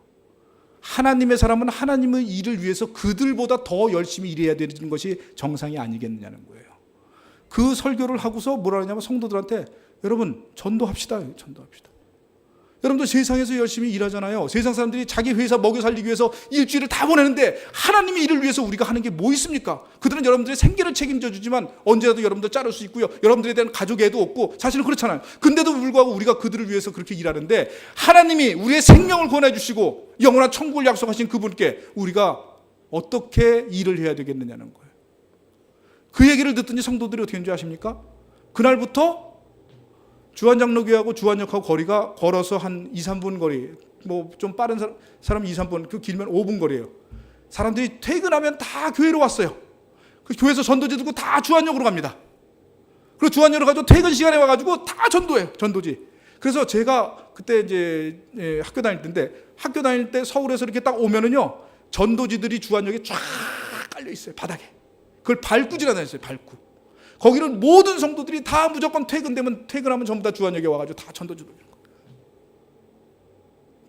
하나님의 사람은 하나님의 일을 위해서 그들보다 더 열심히 일해야 되는 것이 정상이 아니겠느냐는 거예요. 그 설교를 하고서 뭐라 하냐면, 성도들한테 여러분 전도합시다. 전도합시다. 여러분들 세상에서 열심히 일하잖아요. 세상 사람들이 자기 회사 먹여 살리기 위해서 일주일을 다 보내는데, 하나님의 일을 위해서 우리가 하는 게 뭐 있습니까? 그들은 여러분들의 생계를 책임져 주지만 언제라도 여러분들 자를 수 있고요, 여러분들에 대한 가족 애도 없고 사실은 그렇잖아요. 근데도 불구하고 우리가 그들을 위해서 그렇게 일하는데, 하나님이 우리의 생명을 권해주시고 영원한 천국을 약속하신 그분께 우리가 어떻게 일을 해야 되겠느냐는 거예요. 그 얘기를 듣더니 성도들이 어떻게 했는지 아십니까? 그날부터 주한장로교회하고 주한역하고 거리가 걸어서 한 2, 3분 거리, 뭐 좀 빠른 사람 2, 3분, 그 길면 5분 거리예요. 사람들이 퇴근하면 다 교회로 왔어요. 그 교회에서 전도지 들고 다 주한역으로 갑니다. 그리고 주한역으로 가지고 퇴근 시간에 와가지고 다 전도해요, 전도지. 그래서 제가 그때 이제 학교 다닐 때인데, 학교 다닐 때 서울에서 이렇게 딱 오면은요, 전도지들이 주한역에 쫙 깔려 있어요, 바닥에. 그걸 밟고 지나다녔어요, 밟고. 거기는 모든 성도들이 다 무조건 퇴근하면 전부 다 주한역에 와가지고 다 전도주로.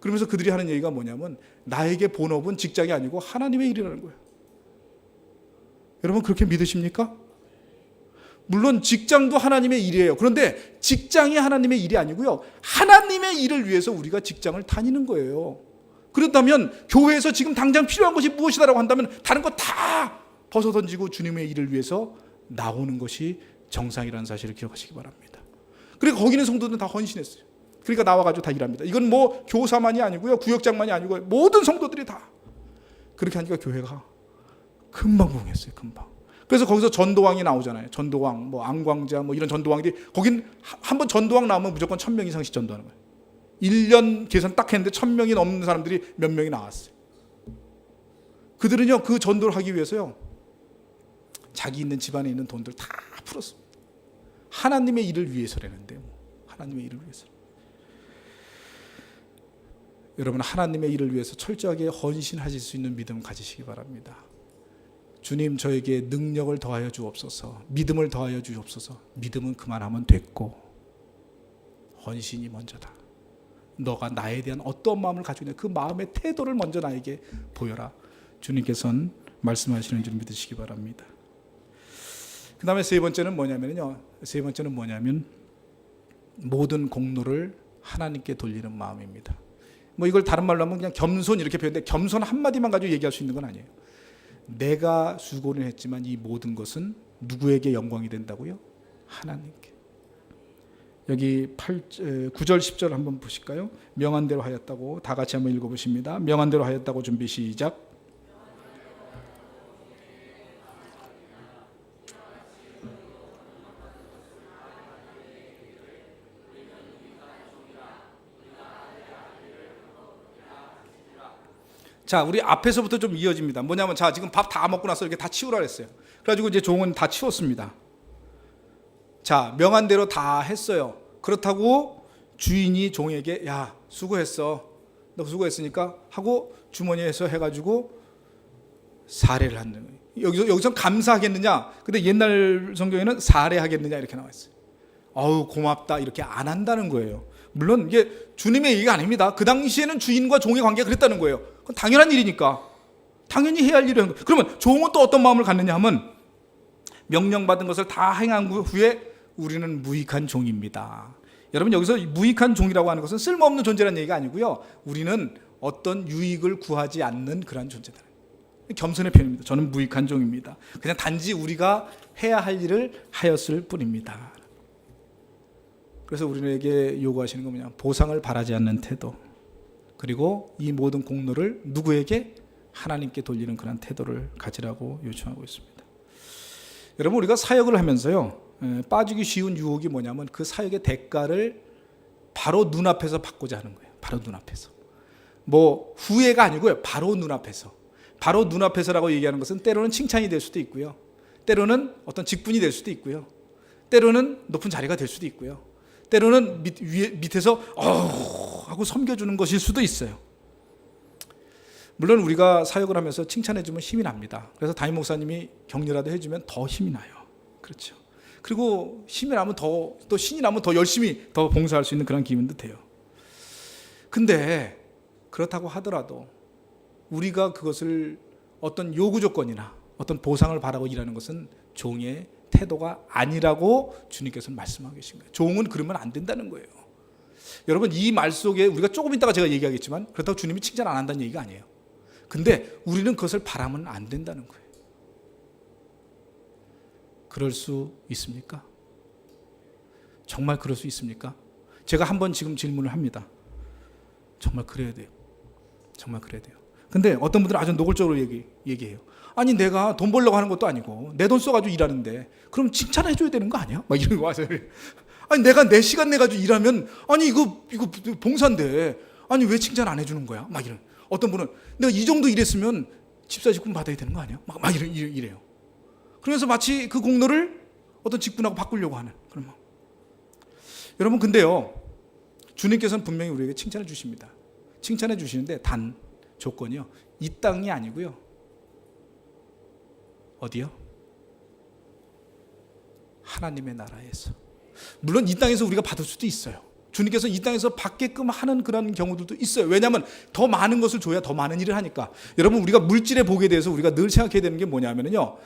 그러면서 그들이 하는 얘기가 뭐냐면, 나에게 본업은 직장이 아니고 하나님의 일이라는 거예요. 여러분 그렇게 믿으십니까? 물론 직장도 하나님의 일이에요. 그런데 직장이 하나님의 일이 아니고요, 하나님의 일을 위해서 우리가 직장을 다니는 거예요. 그렇다면 교회에서 지금 당장 필요한 것이 무엇이다라고 한다면 다른 거 다 벗어던지고 주님의 일을 위해서 나오는 것이 정상이라는 사실을 기억하시기 바랍니다. 그리고 거기는 성도들은 다 헌신했어요. 그러니까 나와가지고 다 일합니다. 이건 뭐 교사만이 아니고요, 구역장만이 아니고요, 모든 성도들이 다 그렇게 하니까 교회가 금방 부흥했어요, 금방. 그래서 거기서 전도왕이 나오잖아요. 전도왕, 뭐 안광자, 뭐 이런 전도왕들이, 거긴 한번 전도왕 나오면 무조건 1000명 이상씩 전도하는 거예요. 1년 계산 딱 했는데 1000명이 넘는 사람들이 몇 명이 나왔어요. 그들은요, 그 전도를 하기 위해서요, 자기 있는 집안에 있는 돈들 다 풀었습니다. 하나님의 일을 위해서라는데, 하나님의 일을 위해서. 여러분, 하나님의 일을 위해서 철저하게 헌신하실 수 있는 믿음 가지시기 바랍니다. 주님, 저에게 능력을 더하여 주옵소서, 믿음을 더하여 주옵소서. 믿음은 그만하면 됐고 헌신이 먼저다. 너가 나에 대한 어떤 마음을 가지고 있냐, 그 마음의 태도를 먼저 나에게 보여라. 주님께서는 말씀하시는 줄 믿으시기 바랍니다. 그 다음에 세 번째는 뭐냐면, 모든 공로를 하나님께 돌리는 마음입니다. 뭐 이걸 다른 말로 하면 그냥 겸손 이렇게 표현했는데, 겸손 한마디만 가지고 얘기할 수 있는 건 아니에요. 내가 수고는 했지만 이 모든 것은 누구에게 영광이 된다고요? 하나님께. 여기 9절 10절 한번 보실까요? 명한 대로 하였다고, 다 같이 한번 읽어보십니다. 명한 대로 하였다고. 준비 시작. 자, 우리 앞에서부터 좀 이어집니다. 뭐냐면, 자, 지금 밥 다 먹고 나서 이렇게 다 치우라 그랬어요. 그래가지고 이제 종은 다 치웠습니다. 자, 명한 대로 다 했어요. 그렇다고 주인이 종에게, 야, 수고했어, 너 수고했으니까 하고 주머니에서 해가지고 사례를 하는 거예요. 여기서 감사하겠느냐? 근데 옛날 성경에는 사례하겠느냐 이렇게 나와 있어요. 어우 고맙다 이렇게 안 한다는 거예요. 물론 이게 주님의 얘기가 아닙니다. 그 당시에는 주인과 종의 관계가 그랬다는 거예요. 그건 당연한 일이니까 당연히 해야 할 일이라는 거예요. 그러면 종은 또 어떤 마음을 갖느냐 하면 명령받은 것을 다 행한 후에 우리는 무익한 종입니다. 여러분 여기서 무익한 종이라고 하는 것은 쓸모없는 존재라는 얘기가 아니고요. 우리는 어떤 유익을 구하지 않는 그런 존재다. 겸손의 표현입니다. 저는 무익한 종입니다. 그냥 단지 우리가 해야 할 일을 하였을 뿐입니다. 그래서 우리에게 요구하시는 건 뭐냐? 보상을 바라지 않는 태도, 그리고 이 모든 공로를 누구에게? 하나님께 돌리는 그런 태도를 가지라고 요청하고 있습니다. 여러분 우리가 사역을 하면서요 빠지기 쉬운 유혹이 뭐냐면 그 사역의 대가를 바로 눈앞에서 받고자 하는 거예요. 바로 눈앞에서. 뭐 후회가 아니고요. 바로 눈앞에서. 바로 눈앞에서라고 얘기하는 것은 때로는 칭찬이 될 수도 있고요. 때로는 어떤 직분이 될 수도 있고요. 때로는 높은 자리가 될 수도 있고요. 때로는 밑에서 하고 섬겨주는 것일 수도 있어요. 물론 우리가 사역을 하면서 칭찬해주면 힘이 납니다. 그래서 담임 목사님이 격려라도 해주면 더 힘이 나요. 그렇죠. 그리고 힘이 나면 또 신이 나면 더 열심히 더 봉사할 수 있는 그런 기분도 돼요. 근데 그렇다고 하더라도 우리가 그것을 어떤 요구 조건이나 어떤 보상을 바라고 일하는 것은 종의 태도가 아니라고 주님께서는 말씀하고 계신 거예요. 종은 그러면 안 된다는 거예요. 여러분 이 말 속에 우리가 조금 있다가 제가 얘기하겠지만 그렇다고 주님이 칭찬 안 한다는 얘기가 아니에요. 근데 우리는 그것을 바라면 안 된다는 거예요. 그럴 수 있습니까? 정말 그럴 수 있습니까? 제가 한번 지금 질문을 합니다. 정말 그래야 돼요. 정말 그래야 돼요. 근데 어떤 분들은 아주 노골적으로 얘기해요. 아니 내가 돈 벌려고 하는 것도 아니고 내 돈 써가지고 일하는데 그럼 칭찬해줘야 되는 거 아니야? 막 이런 거 와서 아니 내가 내 시간 내가지고 일하면 아니 이거 봉사인데 아니 왜 칭찬 안 해주는 거야? 막 이런. 어떤 분은 내가 이 정도 일했으면 집사직분 받아야 되는 거 아니야? 막 이래요. 그래서 마치 그 공로를 어떤 직분하고 바꾸려고 하는 그런 마음. 여러분 근데요 주님께서는 분명히 우리에게 칭찬해 주십니다. 칭찬해 주시는데 단 조건이요 이 땅이 아니고요 어디요? 하나님의 나라에서. 물론 이 땅에서 우리가 받을 수도 있어요. 주님께서 이 땅에서 받게끔 하는 그런 경우들도 있어요. 왜냐하면 더 많은 것을 줘야 더 많은 일을 하니까. 여러분 우리가 물질의 복에 대해서 우리가 늘 생각해야 되는 게 뭐냐면요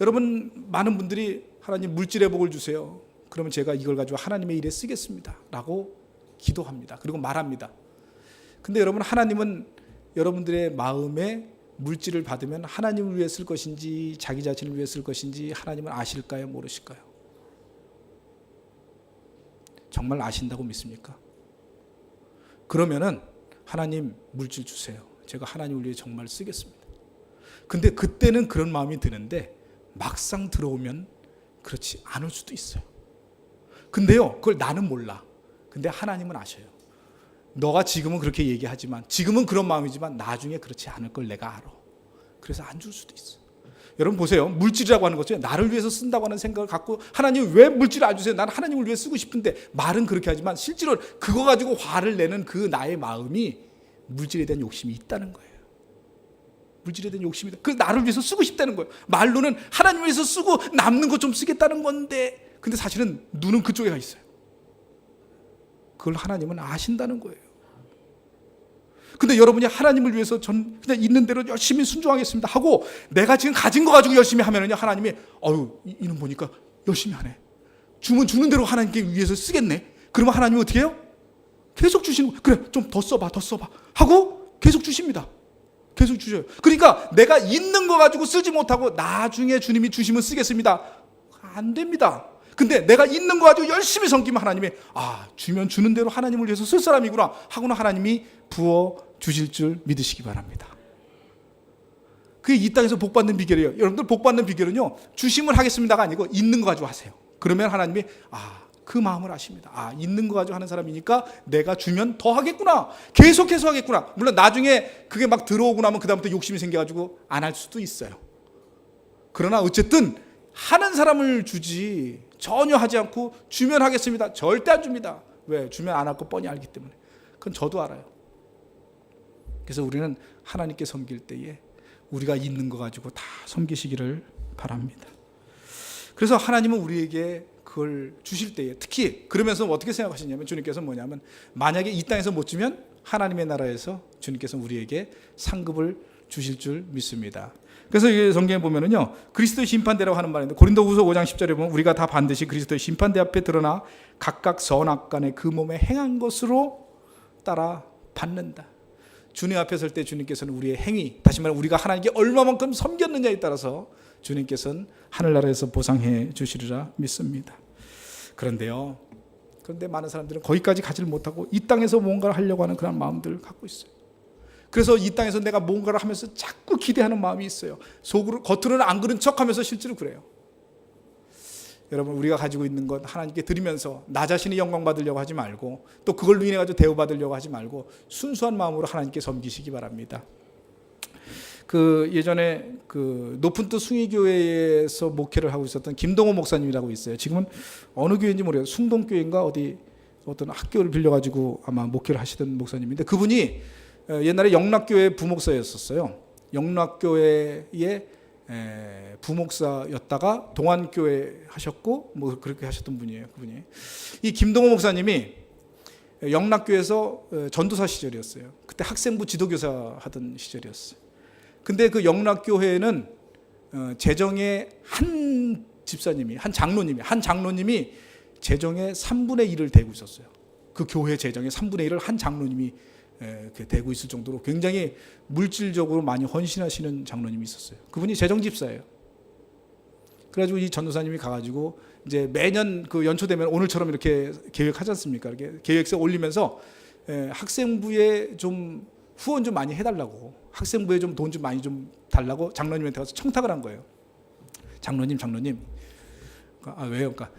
여러분 많은 분들이 하나님 물질의 복을 주세요. 그러면 제가 이걸 가지고 하나님의 일에 쓰겠습니다 라고 기도합니다. 그리고 말합니다. 근데 여러분 하나님은 여러분들의 마음에 물질을 받으면 하나님을 위해 쓸 것인지 자기 자신을 위해 쓸 것인지 하나님은 아실까요? 모르실까요? 정말 아신다고 믿습니까? 그러면은 하나님 물질 주세요. 제가 하나님을 위해 정말 쓰겠습니다. 근데 그때는 그런 마음이 드는데 막상 들어오면 그렇지 않을 수도 있어요. 근데요 그걸 나는 몰라. 근데 하나님은 아셔요. 너가 지금은 그렇게 얘기하지만 지금은 그런 마음이지만 나중에 그렇지 않을 걸 내가 알아. 그래서 안 줄 수도 있어. 여러분 보세요. 물질이라고 하는 것은 나를 위해서 쓴다고 하는 생각을 갖고 하나님 왜 물질을 안 주세요? 나는 하나님을 위해 쓰고 싶은데 말은 그렇게 하지만 실제로 그거 가지고 화를 내는 그 나의 마음이 물질에 대한 욕심이 있다는 거예요. 물질에 대한 욕심이다. 그 나를 위해서 쓰고 싶다는 거예요. 말로는 하나님 위해서 쓰고 남는 것 좀 쓰겠다는 건데 근데 사실은 눈은 그쪽에 가 있어요. 그걸 하나님은 아신다는 거예요. 근데 여러분이 하나님을 위해서 전 그냥 있는 대로 열심히 순종하겠습니다 하고 내가 지금 가진 거 가지고 열심히 하면은요 하나님이 이놈 보니까 열심히 하네. 주면 주는 대로 하나님께 위해서 쓰겠네. 그러면 하나님이 어떻게 해요? 계속 주시는 거예요. 그래 좀 더 써봐 하고 계속 주십니다. 계속 주셔요. 그러니까 내가 있는 거 가지고 쓰지 못하고 나중에 주님이 주시면 쓰겠습니다. 안 됩니다. 근데 내가 있는 거 가지고 열심히 섬기면 하나님이 주면 주는 대로 하나님을 위해서 쓸 사람이구나 하고는 하나님이 부어 주실 줄 믿으시기 바랍니다. 그게 이 땅에서 복 받는 비결이에요. 여러분들 복 받는 비결은요 주심을 하겠습니다가 아니고 있는 거 가지고 하세요. 그러면 하나님이 그 마음을 아십니다. 있는 거 가지고 하는 사람이니까 내가 주면 더 하겠구나. 계속해서 하겠구나. 물론 나중에 그게 막 들어오고 나면 그다음부터 욕심이 생겨가지고 안 할 수도 있어요. 그러나 어쨌든 하는 사람을 주지 전혀 하지 않고 주면 하겠습니다. 절대 안 줍니다. 왜? 주면 안 할 거 뻔히 알기 때문에. 그건 저도 알아요. 그래서 우리는 하나님께 섬길 때에 우리가 있는 거 가지고 다 섬기시기를 바랍니다. 그래서 하나님은 우리에게 그걸 주실 때에 특히 그러면서 어떻게 생각하시냐면 주님께서 뭐냐면 만약에 이 땅에서 못 주면 하나님의 나라에서 주님께서 우리에게 상급을 주실 줄 믿습니다. 그래서 이 성경에 보면은요, 그리스도의 심판대라고 하는 말인데 고린도후서 5장 10절에 보면 우리가 다 반드시 그리스도의 심판대 앞에 드러나 각각 선악간에 그 몸에 행한 것으로 따라 받는다. 주님 앞에 설 때 주님께서는 우리의 행위, 다시 말하면 우리가 하나님께 얼마만큼 섬겼느냐에 따라서 주님께서는 하늘나라에서 보상해 주시리라 믿습니다. 그런데 많은 사람들은 거기까지 가지를 못하고 이 땅에서 뭔가를 하려고 하는 그런 마음들을 갖고 있어요. 그래서 이 땅에서 내가 뭔가를 하면서 자꾸 기대하는 마음이 있어요. 속으로, 겉으로는 안 그런 척하면서 실제로 그래요. 여러분, 우리가 가지고 있는 것 하나님께 드리면서 나 자신이 영광 받으려고 하지 말고 또 그걸로 인해 가지고 대우 받으려고 하지 말고 순수한 마음으로 하나님께 섬기시기 바랍니다. 예전에 높은 뜻 숭의교회에서 목회를 하고 있었던 김동호 목사님이라고 있어요. 지금은 어느 교회인지 모르겠어요. 숭동교회인가 어떤 학교를 빌려가지고 아마 목회를 하시던 목사님인데 그분이 옛날에 영락교회 부목사였었어요. 영락교회의 부목사였다가 동안교회 하셨고 뭐 그렇게 하셨던 분이에요. 그분이 이 김동호 목사님이 영락교회에서 전도사 시절이었어요. 그때 학생부 지도교사 하던 시절이었어요. 근데 그 영락교회는 재정의 한 집사님이 한 장로님이 재정의 3분의 1을 대고 있었어요. 그 교회 재정의 3분의 1을 한 장로님이 대고 있을 정도로 굉장히 물질적으로 많이 헌신하시는 장로님이 있었어요. 그분이 재정집사예요. 그래가지고 이 전도사님이 가가지고 이제 매년 그 연초 되면 오늘처럼 이렇게 계획하지 않습니까? 이렇게 계획서 올리면서 학생부에 좀 후원 좀 많이 해달라고, 학생부에 좀 돈 좀 많이 좀 달라고 장로님한테 가서 청탁을 한 거예요. 장로님. 왜요? 그러니까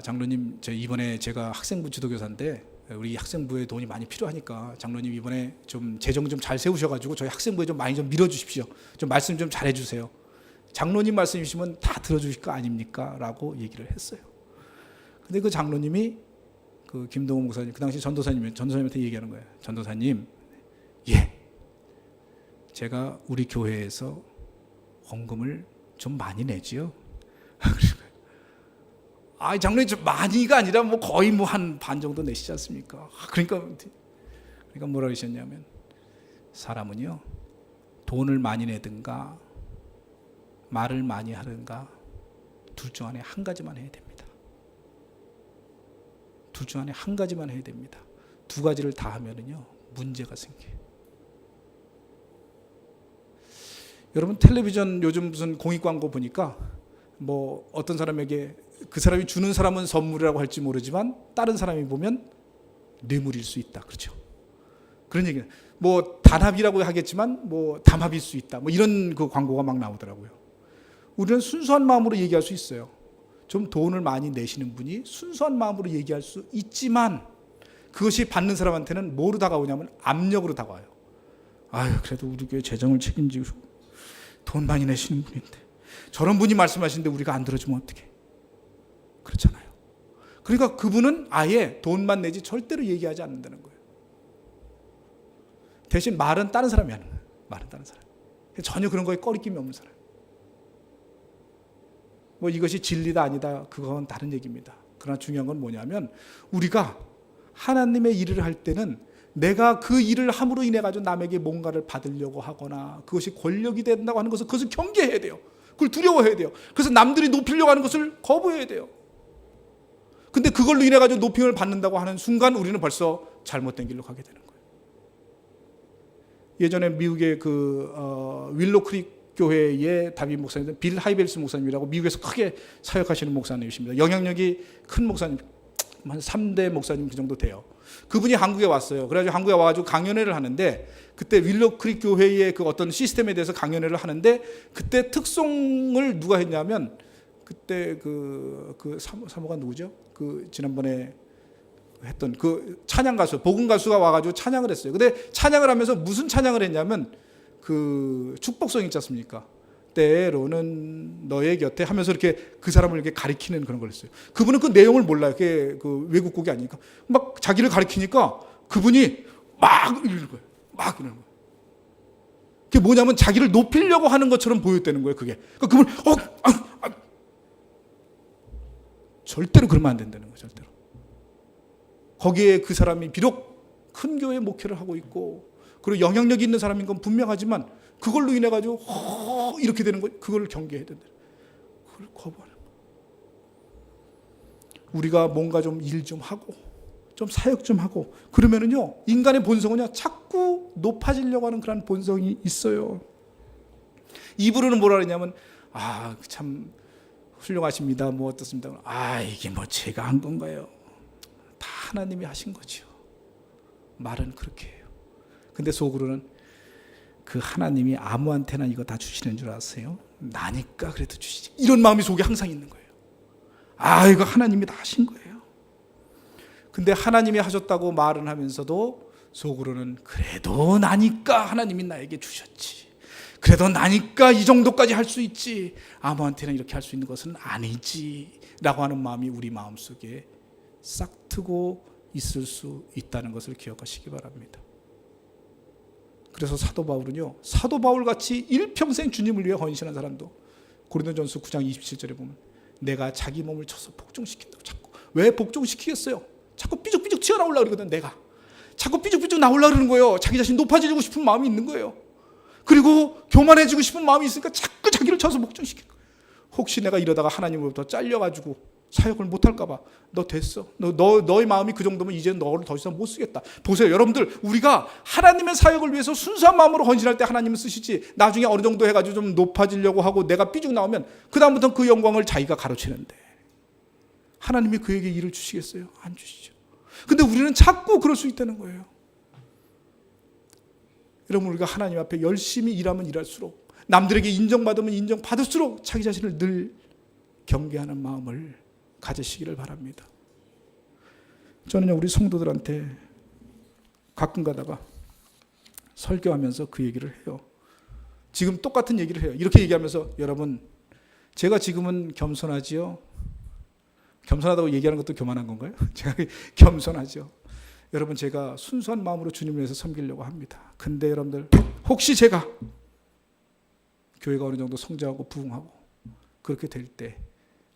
장로님, 이번에 제가 학생부 지도교사인데 우리 학생부에 돈이 많이 필요하니까 장로님 이번에 좀 재정 좀 잘 세우셔가지고 저희 학생부에 좀 많이 좀 밀어주십시오. 좀 말씀 좀 잘해주세요. 장로님 말씀이시면 다 들어주실 거 아닙니까? 라고 얘기를 했어요. 근데 그 장로님이 그 김동호 목사님, 그 당시 전도사님한테 얘기하는 거예요. 전도사님, 제가 우리 교회에서 헌금을 좀 많이 내지요. 장로님 좀 많이가 아니라 뭐 거의 뭐 한 반 정도 내시지 않습니까? 그러니까 뭐라 그러셨냐면 사람은요 돈을 많이 내든가 말을 많이 하든가 둘 중 안에 한 가지만 해야 됩니다. 둘 중 안에 한 가지만 해야 됩니다. 두 가지를 다 하면은요 문제가 생겨요. 여러분 텔레비전 요즘 무슨 공익 광고 보니까 뭐 어떤 사람에게 그 사람이 주는 사람은 선물이라고 할지 모르지만 다른 사람이 보면 뇌물일 수 있다. 그렇죠? 그런 얘기는 뭐 단합이라고 하겠지만 뭐 담합일 수 있다. 뭐 이런 그 광고가 막 나오더라고요. 우리는 순수한 마음으로 얘기할 수 있어요. 좀 돈을 많이 내시는 분이 순수한 마음으로 얘기할 수 있지만 그것이 받는 사람한테는 뭐로 다가오냐면 압력으로 다가와요. 그래도 우리 교회 재정을 책임지고 돈 많이 내시는 분인데 저런 분이 말씀하시는데 우리가 안 들어주면 어떡해? 그렇잖아요. 그러니까 그분은 아예 돈만 내지 절대로 얘기하지 않는다는 거예요. 대신 말은 다른 사람이 하는 거예요. 말은 다른 사람. 전혀 그런 거에 꺼리낌이 없는 사람. 뭐 이것이 진리다 아니다 그건 다른 얘기입니다. 그러나 중요한 건 뭐냐면 우리가 하나님의 일을 할 때는 내가 그 일을 함으로 인해 가지고 남에게 뭔가를 받으려고 하거나 그것이 권력이 된다고 하는 것을 그것을 경계해야 돼요. 그걸 두려워해야 돼요. 그래서 남들이 높이려고 하는 것을 거부해야 돼요. 근데 그걸로 인해 가지고 높임을 받는다고 하는 순간 우리는 벌써 잘못된 길로 가게 되는 거예요. 예전에 미국의 윌로 크릭 교회의 담임 목사님 빌 하이벨스 목사님이라고 미국에서 크게 사역하시는 목사님이십니다. 영향력이 큰 목사님, 한 3대 목사님 그 정도 돼요. 그분이 한국에 왔어요. 그래가지고 한국에 와가지고 강연회를 하는데 그때 윌로 크릭 교회의 그 어떤 시스템에 대해서 강연회를 하는데 그때 특송을 누가 했냐면 그때 그 사모가 누구죠? 지난번에 했던 그 찬양 가수, 복음 가수가 와가지고 찬양을 했어요. 근데 찬양을 하면서 무슨 찬양을 했냐면 그 축복성 있지 않습니까? 때로는 너의 곁에 하면서 이렇게 그 사람을 이렇게 가리키는 그런 걸 했어요. 그분은 그 내용을 몰라요. 그게 그 외국곡이 아니니까. 막 자기를 가리키니까 그분이 막 이러는 거예요. 막 이러는 거예요. 그게 뭐냐면 자기를 높이려고 하는 것처럼 보였다는 거예요. 그게. 그분을 절대로 그러면 안 된다는 거예요. 절대로. 거기에 그 사람이 비록 큰 교회 목회를 하고 있고 그리고 영향력이 있는 사람인 건 분명하지만 그걸로 인해 가지고 이렇게 되는 거, 그걸 경계해야 된다. 그걸 거부하는 거. 우리가 뭔가 좀 일 좀 하고 좀 사역 좀 하고 그러면은요, 인간의 본성은요 자꾸 높아지려고 하는 그런 본성이 있어요. 입으로는 뭐라 그러냐면 참 훌륭하십니다, 뭐 어떻습니다. 이게 뭐 제가 한 건가요? 다 하나님이 하신 거죠. 말은 그렇게 해요. 근데 속으로는 그 하나님이 아무한테나 이거 다 주시는 줄 아세요? 나니까 그래도 주시지. 이런 마음이 속에 항상 있는 거예요. 이거 하나님이 다 하신 거예요. 근데 하나님이 하셨다고 말은 하면서도 속으로는 그래도 나니까 하나님이 나에게 주셨지. 그래도 나니까 이 정도까지 할 수 있지. 아무한테나 이렇게 할 수 있는 것은 아니지. 라고 하는 마음이 우리 마음속에 싹트고 있을 수 있다는 것을 기억하시기 바랍니다. 그래서 사도 바울은요, 사도 바울 같이 일평생 주님을 위해 헌신한 사람도 고린도전서 9장 27절에 보면 내가 자기 몸을 쳐서 복종시킨다고. 자꾸 왜 복종시키겠어요? 자꾸 삐죽삐죽 튀어나오려고 그러거든. 내가 자꾸 삐죽삐죽 나오려고 그러는 거예요. 자기 자신 높아지고 싶은 마음이 있는 거예요. 그리고 교만해지고 싶은 마음이 있으니까 자꾸 자기를 쳐서 복종시키는 거예요. 혹시 내가 이러다가 하나님으로부터 잘려가지고 사역을 못할까 봐. 너 됐어. 너의 마음이 그 정도면 이제 너를 더 이상 못 쓰겠다. 보세요, 여러분들, 우리가 하나님의 사역을 위해서 순수한 마음으로 헌신할 때 하나님은 쓰시지, 나중에 어느 정도 해가지고 좀 높아지려고 하고 내가 삐죽 나오면 그 다음부터는 그 영광을 자기가 가로채는데 하나님이 그에게 일을 주시겠어요? 안 주시죠. 근데 우리는 자꾸 그럴 수 있다는 거예요. 여러분, 우리가 하나님 앞에 열심히 일하면 일할수록, 남들에게 인정받으면 인정받을수록 자기 자신을 늘 경계하는 마음을 가지시기를 바랍니다. 저는 우리 성도들한테 가끔 가다가 설교하면서 그 얘기를 해요. 지금 똑같은 얘기를 해요. 이렇게 얘기하면서, 여러분, 제가 지금은 겸손하지요? 겸손하다고 얘기하는 것도 교만한 건가요? 제가 겸손하죠. 여러분, 제가 순수한 마음으로 주님을 위해서 섬기려고 합니다. 근데 여러분들, 혹시 제가 교회가 어느 정도 성장하고 부흥하고 그렇게 될 때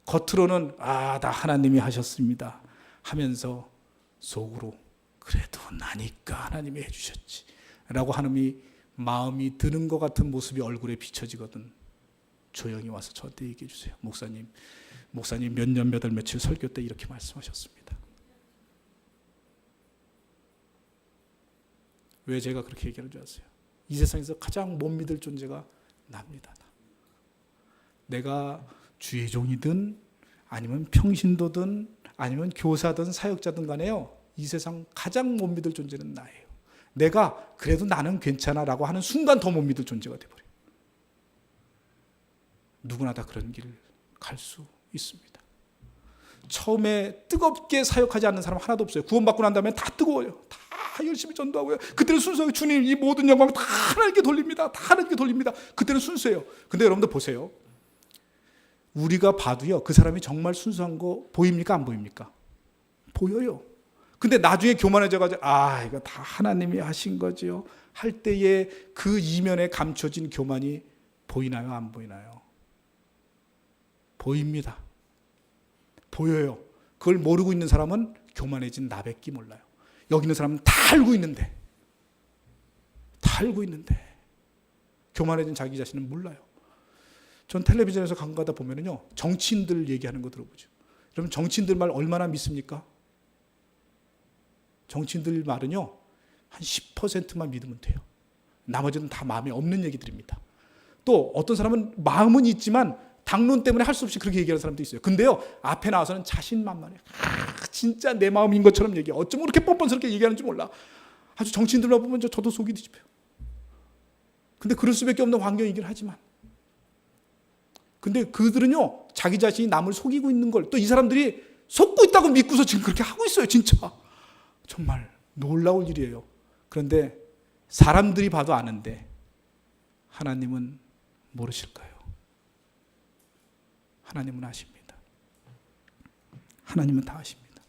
겉으로는 다 하나님이 하셨습니다 하면서 속으로 그래도 나니까 하나님이 해주셨지 라고 하는 마음이 드는 것 같은 모습이 얼굴에 비춰지거든. 조용히 와서 저한테 얘기해 주세요. 목사님 몇 년 몇 월 며칠 설교 때 이렇게 말씀하셨습니다. 왜 제가 그렇게 얘기하는 줄 아세요? 이 세상에서 가장 못 믿을 존재가 납니다. 내가 주의 종이든 아니면 평신도든 아니면 교사든 사역자든 간에요, 이 세상 가장 못 믿을 존재는 나예요. 내가 그래도 나는 괜찮아 라고 하는 순간 더 못 믿을 존재가 돼버려요. 누구나 다 그런 길을 갈 수 있습니다. 처음에 뜨겁게 사역하지 않는 사람 하나도 없어요. 구원받고 난 다음에 다 뜨거워요. 다 열심히 전도하고요. 그때는 순수하게 주님 이 모든 영광을 다 하나님께 돌립니다. 다 하나님께 돌립니다. 그때는 순수해요. 근데 여러분들 보세요. 우리가 봐도요, 그 사람이 정말 순수한 거 보입니까? 안 보입니까? 보여요. 근데 나중에 교만해져가지고 이거 다 하나님이 하신 거지요 할 때에 그 이면에 감춰진 교만이 보이나요? 안 보이나요? 보입니다. 보여요. 그걸 모르고 있는 사람은 교만해진 나밖에 몰라요. 여기 있는 사람은 다 알고 있는데 교만해진 자기 자신은 몰라요. 전 텔레비전에서 가끔 가다 보면은요, 정치인들 얘기하는 거 들어보죠. 여러분, 정치인들 말 얼마나 믿습니까? 정치인들 말은요, 한 10%만 믿으면 돼요. 나머지는 다 마음에 없는 얘기들입니다. 또 어떤 사람은 마음은 있지만 당론 때문에 할 수 없이 그렇게 얘기하는 사람도 있어요. 근데요, 앞에 나와서는 자신만만해요. 진짜 내 마음인 것처럼 얘기해. 어쩜 그렇게 뻔뻔스럽게 얘기하는지 몰라. 아주 정치인들만 보면 저도 속이 뒤집혀요. 근데 그럴 수밖에 없는 환경이긴 하지만, 근데 그들은요, 자기 자신이 남을 속이고 있는 걸 또 이 사람들이 속고 있다고 믿고서 지금 그렇게 하고 있어요. 진짜 정말 놀라울 일이에요. 그런데 사람들이 봐도 아는데 하나님은 모르실까요? 하나님은 아십니다. 하나님은 다 아십니다.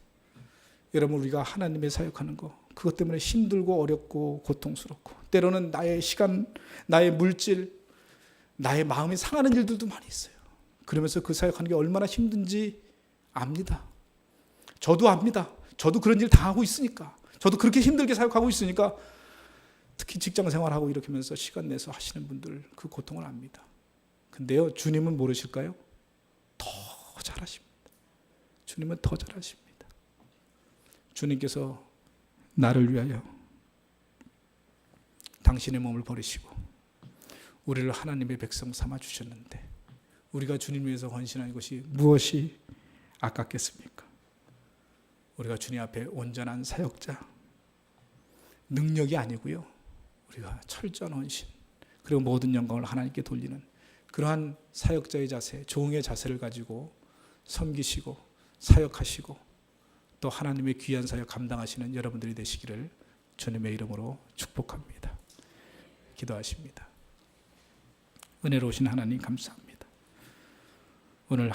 여러분, 우리가 하나님의 사역하는 거 그것 때문에 힘들고 어렵고 고통스럽고 때로는 나의 시간, 나의 물질, 나의 마음이 상하는 일들도 많이 있어요. 그러면서 그 사역하는 게 얼마나 힘든지 압니다. 저도 압니다. 저도 그런 일 당하고 있으니까. 저도 그렇게 힘들게 사역하고 있으니까 특히 직장 생활하고 이렇게 하면서 시간 내서 하시는 분들 그 고통을 압니다. 근데요, 주님은 모르실까요? 더 잘하십니다. 주님은 더 잘하십니다. 주님께서 나를 위하여 당신의 몸을 버리시고 우리를 하나님의 백성 삼아 주셨는데 우리가 주님 위해서 헌신하는 것이 무엇이 아깝겠습니까? 우리가 주님 앞에 온전한 사역자, 능력이 아니고요, 우리가 철저한 헌신, 그리고 모든 영광을 하나님께 돌리는 그러한 사역자의 자세, 종의 자세를 가지고 섬기시고 사역하시고 또 하나님의 귀한 사역 감당하시는 여러분들이 되시기를 주님의 이름으로 축복합니다. 기도하십니다. 은혜로우신 하나님 감사합니다. 오늘